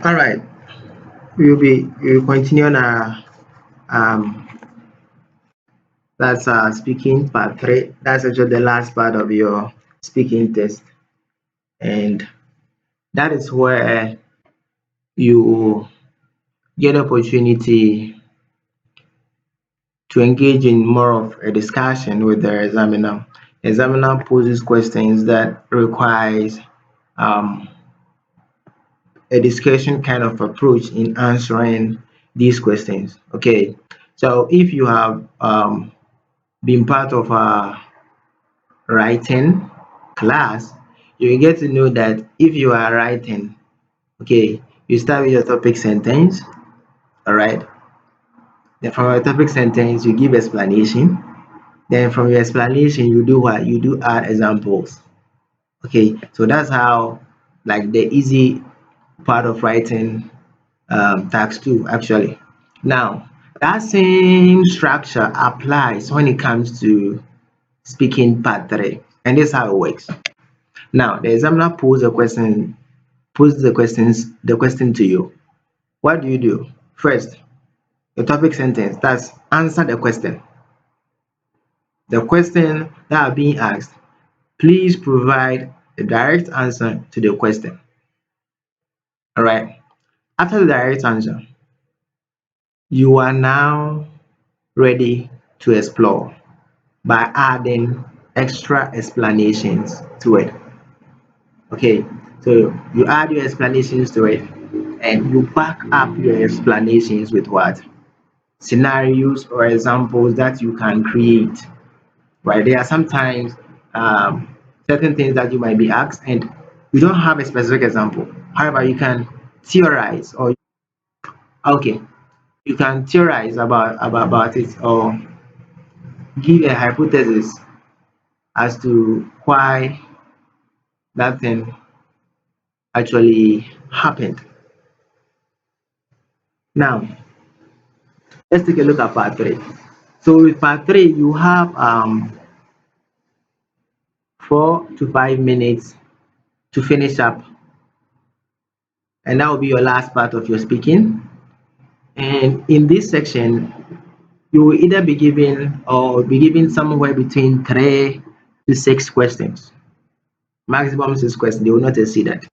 All right, we'll continue on our um that's speaking part three. That's actually the last part of your speaking test, and that is where you get opportunity to engage in more of a discussion with the examiner. Examiner poses questions that requires um, a discussion kind of approach in answering these questions. Okay, so if you have been part of a writing class, you will get to know that if you are writing, okay, you start with your topic sentence, all right. Then from your topic sentence, you give explanation. Then from your explanation, you do what? You do add examples. Okay, so that's how like the easy part of writing task two actually. Now that same structure applies when it comes to speaking part three, and this is how it works. Now the examiner poses the question to you. What do you do? First, the topic sentence, that's answer the question. The question that are being asked, please provide a direct answer to the question. All right. After the direct answer, you are now ready to explore by adding extra explanations to it. Okay, so you add your explanations to it and you back up your explanations with what? Scenarios or examples that you can create, right? There are sometimes certain things that you might be asked and you don't have a specific example. However, you can theorize or okay, you can theorize about it or give a hypothesis as to why that thing actually happened. Now, let's take a look at part three. So with part three, you have 4 to 5 minutes to finish up, and that will be your last part of your speaking. And in this section, you will either be given or be given somewhere between 3 to 6 questions, maximum 6 questions. They will not exceed that.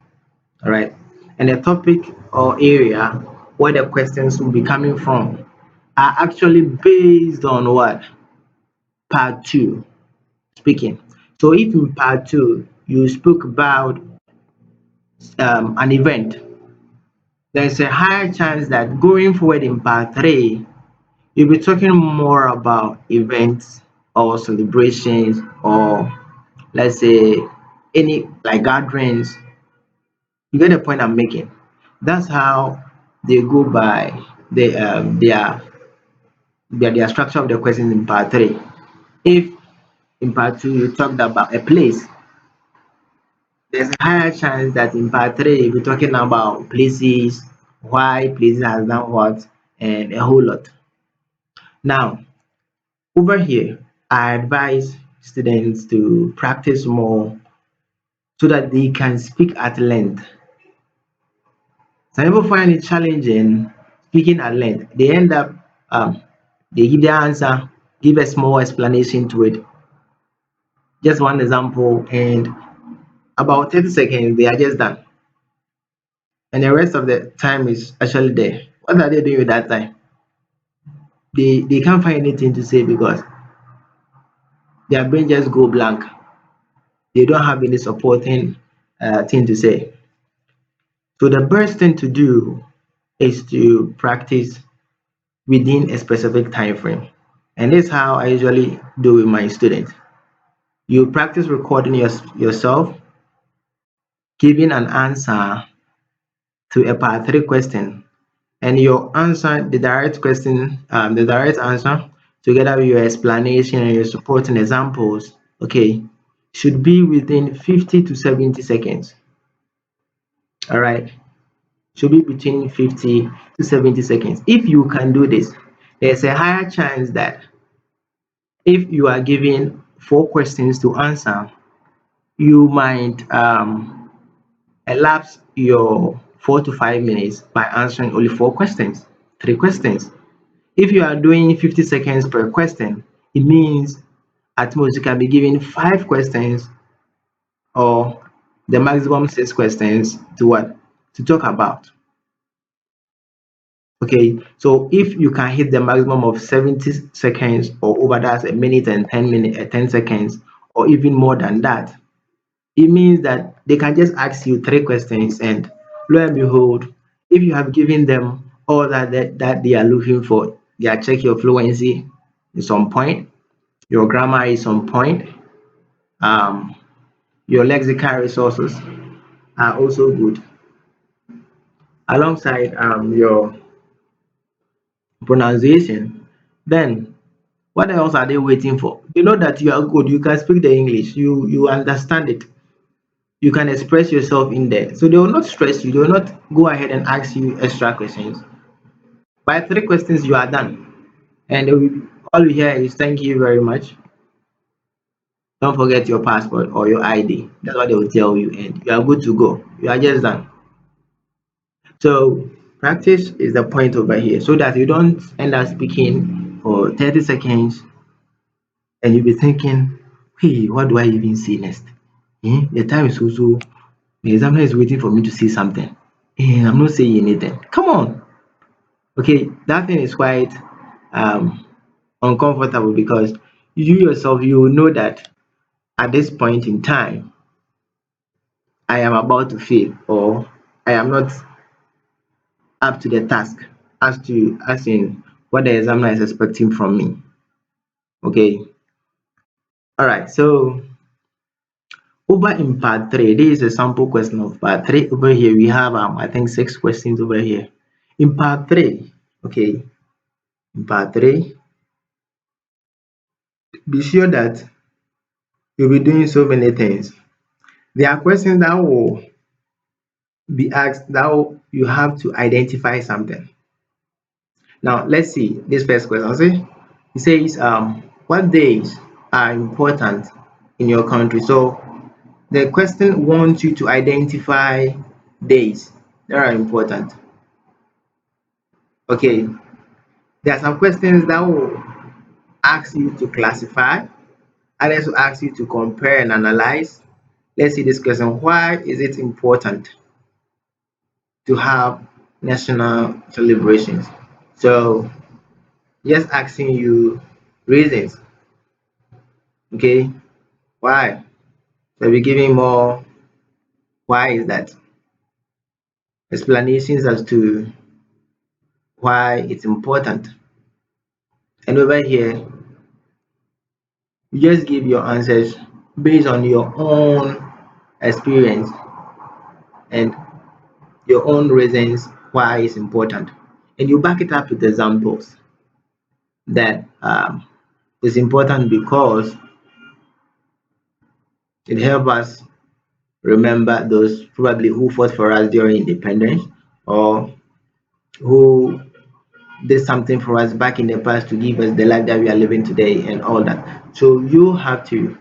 All right. And the topic or area where the questions will be coming from are actually based on what? Part two speaking. So if in part two you spoke about an event, there's a higher chance that going forward in part three, you'll be talking more about events or celebrations or let's say any like gatherings. You get the point I'm making. That's how they go by their structure of the questions in part three. If in part two you talked about a place, there's a higher chance that in part three we're talking about places, why places has done what, and a whole lot. Now, over here, I advise students to practice more so that they can speak at length. Some people find it challenging speaking at length. They end up they give their answer, give a small explanation to it, just one example, and about 30 seconds they are just done. And the rest of the time is actually there. What are they doing with that time? They can't find anything to say because their brain just go blank. They don't have any supporting thing to say. So the best thing to do is to practice within a specific time frame. And this is how I usually do with my students. You practice recording yourself giving an answer to a part three question, and your answer, the direct answer, together with your explanation and your supporting examples, okay, should be within 50 to 70 seconds. All right, should be between 50 to 70 seconds. If you can do this, there's a higher chance that if you are given 4 questions to answer, you might elapse your 4 to 5 minutes by answering only 4 questions, 3 questions. If you are doing 50 seconds per question, it means at most you can be given 5 questions or the maximum 6 questions to what? To talk about. Okay, so if you can hit the maximum of 70 seconds or over, that's a minute and 10 seconds, or even more than that, it means that they can just ask you 3 questions, and lo and behold, if you have given them all that they are looking for, they are check your fluency is on point, your grammar is on point, um, your lexical resources are also good, alongside your pronunciation, then what else are they waiting for? You know that you are good, you can speak the English, you understand it, you can express yourself in there. So they will not stress you, they will not go ahead and ask you extra questions. By 3 questions, you are done. And they will, all you hear is thank you very much. Don't forget your passport or your ID. That's what they will tell you, and you are good to go. You are just done. So practice is the point over here, so that you don't end up speaking for 30 seconds and you'll be thinking, hey, what do I even say next? The time is also, the examiner is waiting for me to say something. I'm not saying anything. Come on. Okay, that thing is quite um, uncomfortable, because you yourself, you will know that at this point in time, I am about to fail, or I am not up to the task as in what the examiner is expecting from me. Okay. All right. So over in part three, this is a sample question of part three. Over here, we have I think 6 questions over here. In part three, okay, in part three, be sure that you'll be doing so many things. There are questions that will be asked that you have to identify something. Now, let's see this first question. See, it says, what days are important in your country? So the question wants you to identify days that are important. Okay, there are some questions that will ask you to classify, others will ask you to compare and analyze. Let's see this question. Why is it important to have national celebrations? So just asking you reasons. Okay, why? So we're giving more why is that, explanations as to why it's important. And over here, you just give your answers based on your own experience and your own reasons why it's important. And you back it up with examples that it's important because it helps us remember those probably who fought for us during independence, or who did something for us back in the past to give us the life that we are living today and all that. So you have to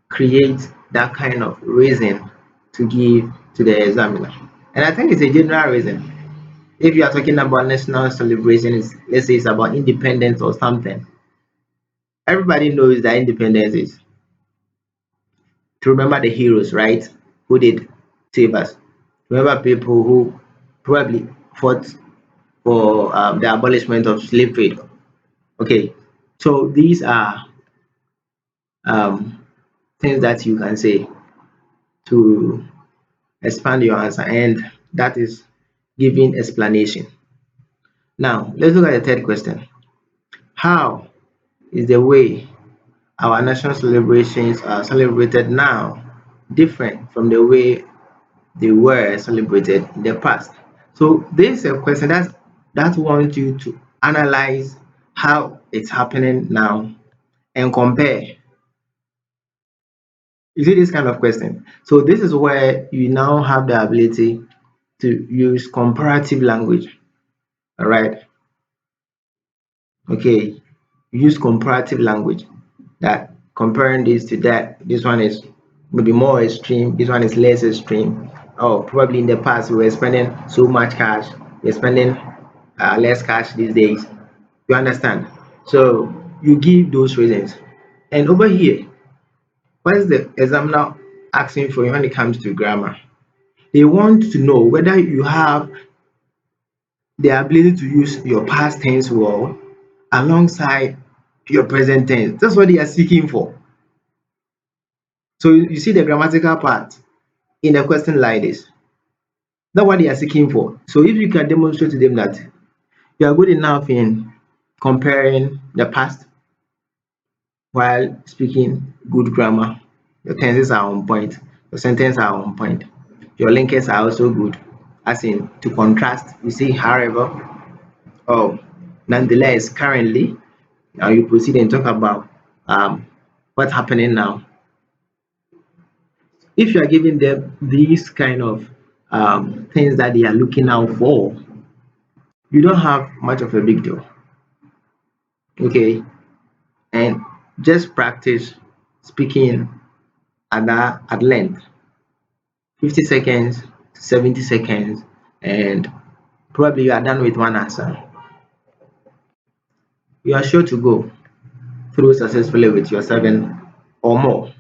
create that kind of reason to give to the examiner. And I think it's a general reason. If you are talking about national celebrations, let's say it's about independence or something, everybody knows that independence is to remember the heroes, right? Who did save us. Remember people who probably fought for the abolishment of slave trade. Okay, so these are um, things that you can say to expand your answer, and that is giving explanation. Now, let's look at the third question. How is the way our national celebrations are celebrated now different from the way they were celebrated in the past? So this is a question that wants you to analyze how it's happening now and compare. You see this kind of question. So this is where you now have the ability to use comparative language. All right. Okay. Use comparative language, that comparing this to that. This one is maybe more extreme. This one is less extreme. Oh, probably in the past we were spending so much cash, we're spending less cash these days. You understand? So you give those reasons. And over here, what is the examiner asking for when it comes to grammar? They want to know whether you have the ability to use your past tense well alongside your present tense. That's what they are seeking for. So you see the grammatical part in a question like this. That's what they are seeking for. So if you can demonstrate to them that you are good enough in comparing the past while speaking good grammar, your tenses are on point, your sentences are on point, your linkers are also good, as in to contrast, you see, however, or nonetheless, currently, now you proceed and talk about what's happening now. If you are giving them these kind of things that they are looking out for, you don't have much of a big deal. Okay, and just practice speaking at length, 50 seconds to 70 seconds, and probably you are done with one answer. You are sure to go through successfully with your 7 or more.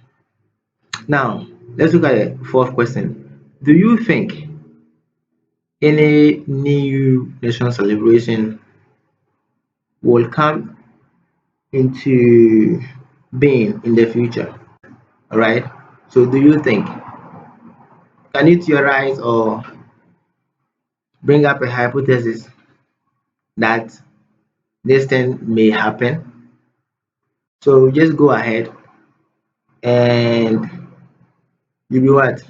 Now, let's look at the fourth question. Do you think any new nation celebration will come into being in the future? All right. So, do you think? Can you theorize or bring up a hypothesis that this thing may happen? So, just go ahead and you be what?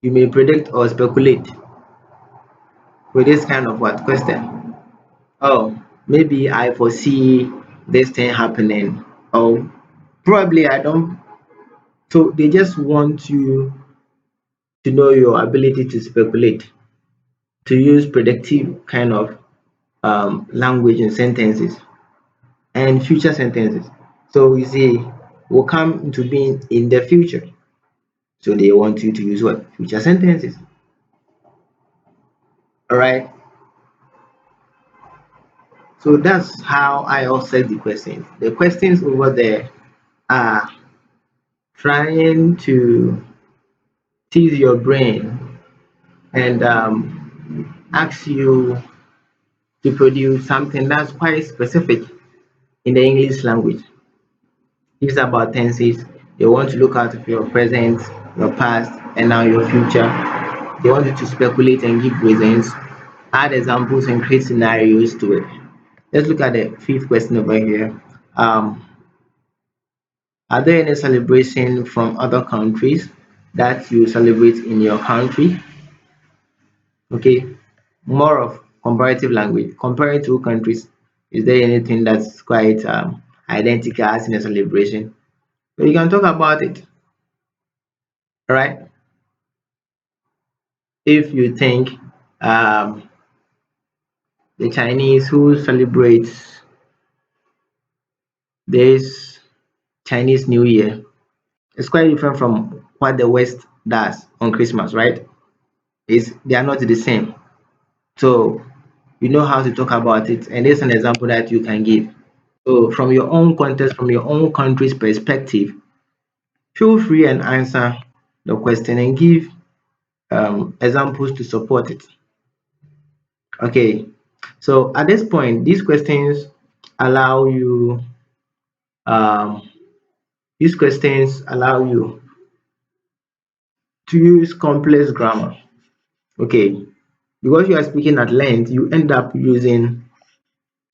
You may predict or speculate with this kind of what question. Oh, maybe I foresee this thing happening. Oh, probably I don't. So they just want you to know your ability to speculate, to use predictive kind of language in sentences and future sentences. So you see, will come into being in the future. So they want you to use what? Future sentences. All right. So that's how I also the questions. The questions over there are trying to tease your brain and ask you to produce something that's quite specific in the English language. It's about tenses. They want to look out of your present, your past, and now your future. They want you to speculate and give reasons, add examples, and create scenarios to it. Let's look at the fifth question over here. Are there any celebration from other countries that you celebrate in your country? Okay, more of comparative language. Comparing two countries, is there anything that's quite identical as in a celebration? So you can talk about it, all right? If you think um, the Chinese who celebrates this Chinese New Year is quite different from what the West does on Christmas, right? Is they are not the same. So you know how to talk about it, and there's an example that you can give. So from your own context, from your own country's perspective, feel free and answer the question and give examples to support it. Okay, so at this point, these questions allow you um, to use complex grammar. Okay, because you are speaking at length, you end up using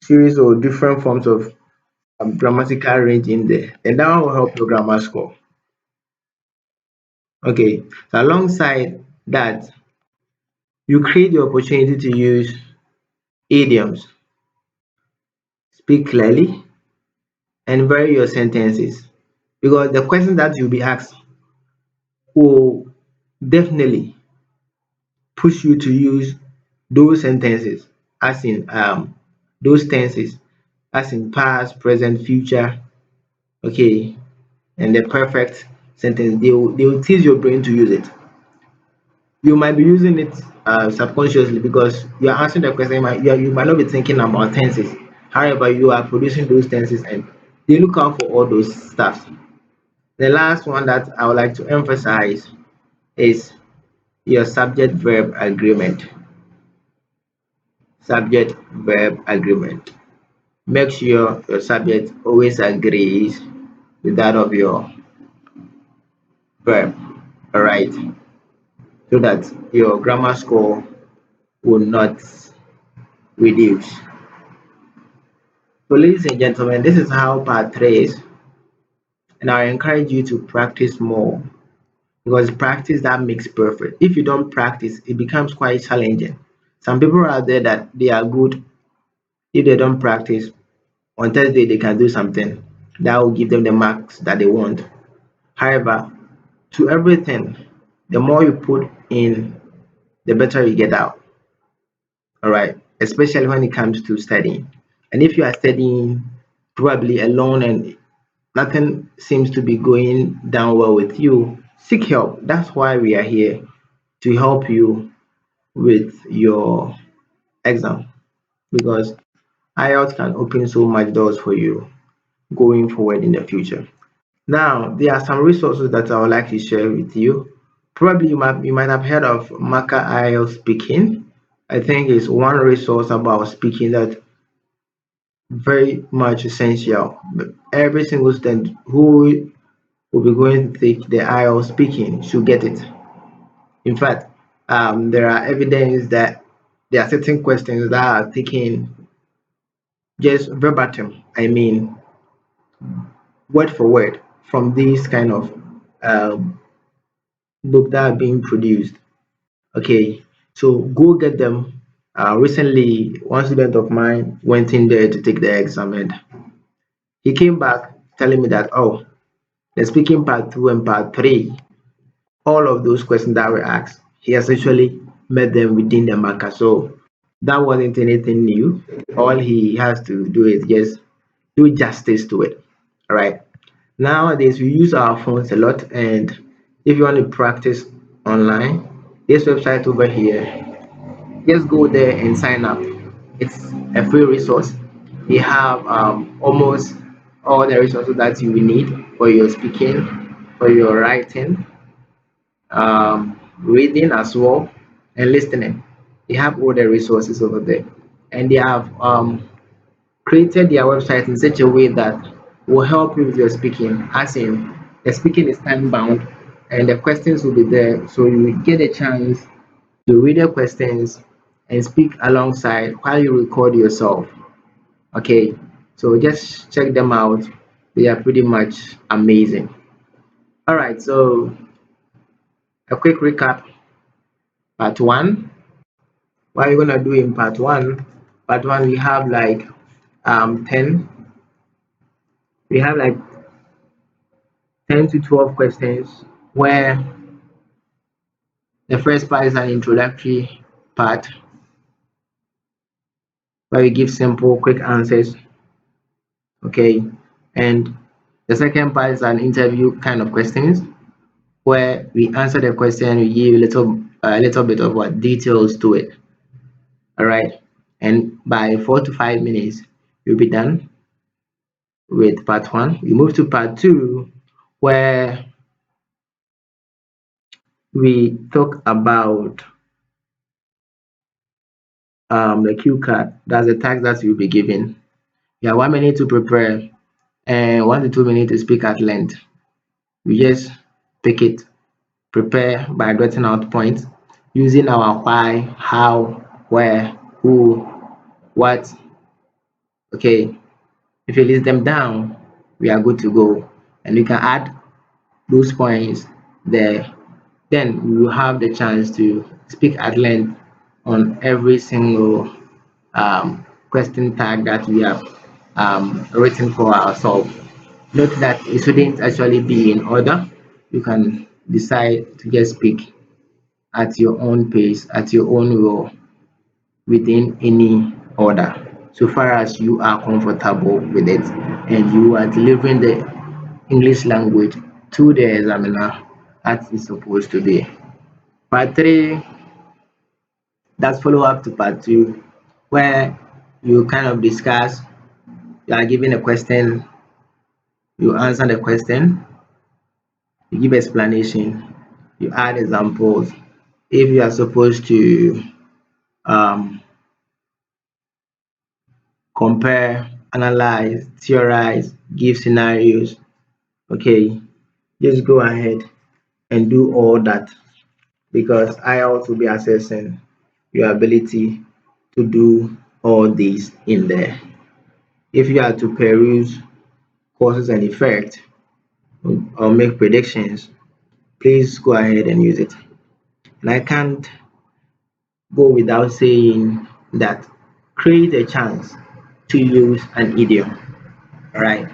series or different forms of grammatical range in there, and that will help your grammar score. Okay, so alongside that, you create the opportunity to use idioms, speak clearly, and vary your sentences because the questions that you'll be asked will definitely push you to use those sentences, as in those tenses, as in past, present, future, okay, and the perfect sentence. They will tease your brain to use it. You might be using it subconsciously because you are answering the question. You might not be thinking about tenses. However, you are producing those tenses and they look out for all those stuff. The last one that I would like to emphasize is your subject verb agreement. Subject verb agreement. Make sure your subject always agrees with that of your verb. All right, so that your grammar score will not reduce. So, ladies and gentlemen, this is how part 3 is, and I encourage you to practice more because practice that makes perfect. If you don't practice, it becomes quite challenging. Some people are out there that they are good. If they don't practice, on Thursday they can do something that will give them the marks that they want. However, to everything, the more you put in, the better you get out. All right, especially when it comes to studying. And if you are studying probably alone and nothing seems to be going down well with you, seek help. That's why we are here, to help you with your exam, because IELTS can open so much doors for you going forward in the future. Now, there are some resources that I would like to share with you. Probably you might have heard of Maka IELTS Speaking. I think it's one resource about speaking that very much essential. Every single student who will be going to take the IELTS speaking should get it. In fact, there are evidence that there are certain questions that are taken just verbatim. I mean, word for word from these kind of um, book that are being produced. Okay, so go get them. Recently, one student of mine went in there to take the exam, and he came back telling me that, oh, the speaking part 2 and part 3, all of those questions that were asked, he has actually met them within the marker. So that wasn't anything new. All he has to do is just do justice to it. All right. Nowadays, we use our phones a lot, and if you want to practice online, this website over here, just go there and sign up. It's a free resource. They have almost all the resources that you will need for your speaking, for your writing, reading as well, and listening. They have all the resources over there, and they have created their website in such a way that will help you with your speaking. As in, the speaking is time bound, and the questions will be there, so you will get a chance to read the questions and speak alongside while you record yourself. Okay, so just check them out. They are pretty much amazing. All right, so a quick recap. Part one. What are we gonna do in part one? Part one, we have like 10. We have like 10 to 12 questions, where the first part is an introductory part where we give simple, quick answers. Okay, and the second part is an interview kind of questions where we answer the question, we give a little bit of what details to it. All right, and by 4 to 5 minutes, you'll be done with part one. We move to part two, where we talk about the cue card. That's the task that you'll be given. You have 1 minute to prepare and 1 to 2 minutes to speak at length. We just pick it, prepare by jotting out points using our why, how, where, who, what. Okay, if you list them down, we are good to go. And you can add those points there. Then we will have the chance to speak at length on every single question tag that we have written for ourselves. Note that it shouldn't actually be in order. You can decide to just speak at your own pace, at your own will, within any order, so far as you are comfortable with it and you are delivering the English language to the examiner as it's supposed to be. Part 3, that's follow up to part 2, where you kind of discuss, you are given a question, you answer the question, you give explanation, you add examples. If you are supposed to um, compare, analyze, theorize, give scenarios, okay, just go ahead and do all that, because IELTS will be assessing your ability to do all these in there. If you are to peruse causes and effect or make predictions, please go ahead and use it. And I can't go without saying that create a chance to use an idiom, right?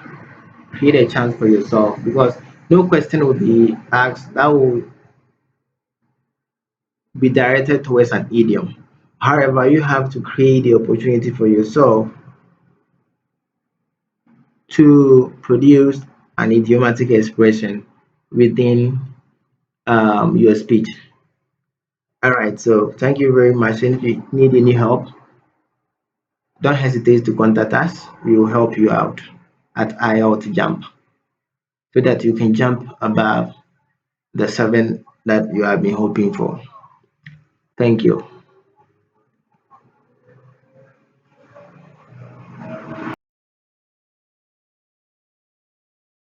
Create a chance for yourself, because no question will be asked that will be directed towards an idiom. However, you have to create the opportunity for yourself to produce an idiomatic expression within your speech. All right, so thank you very much. And if you need any help, don't hesitate to contact us. We will help you out at IELTS Jump, so that you can jump above the 7 that you have been hoping for. Thank you.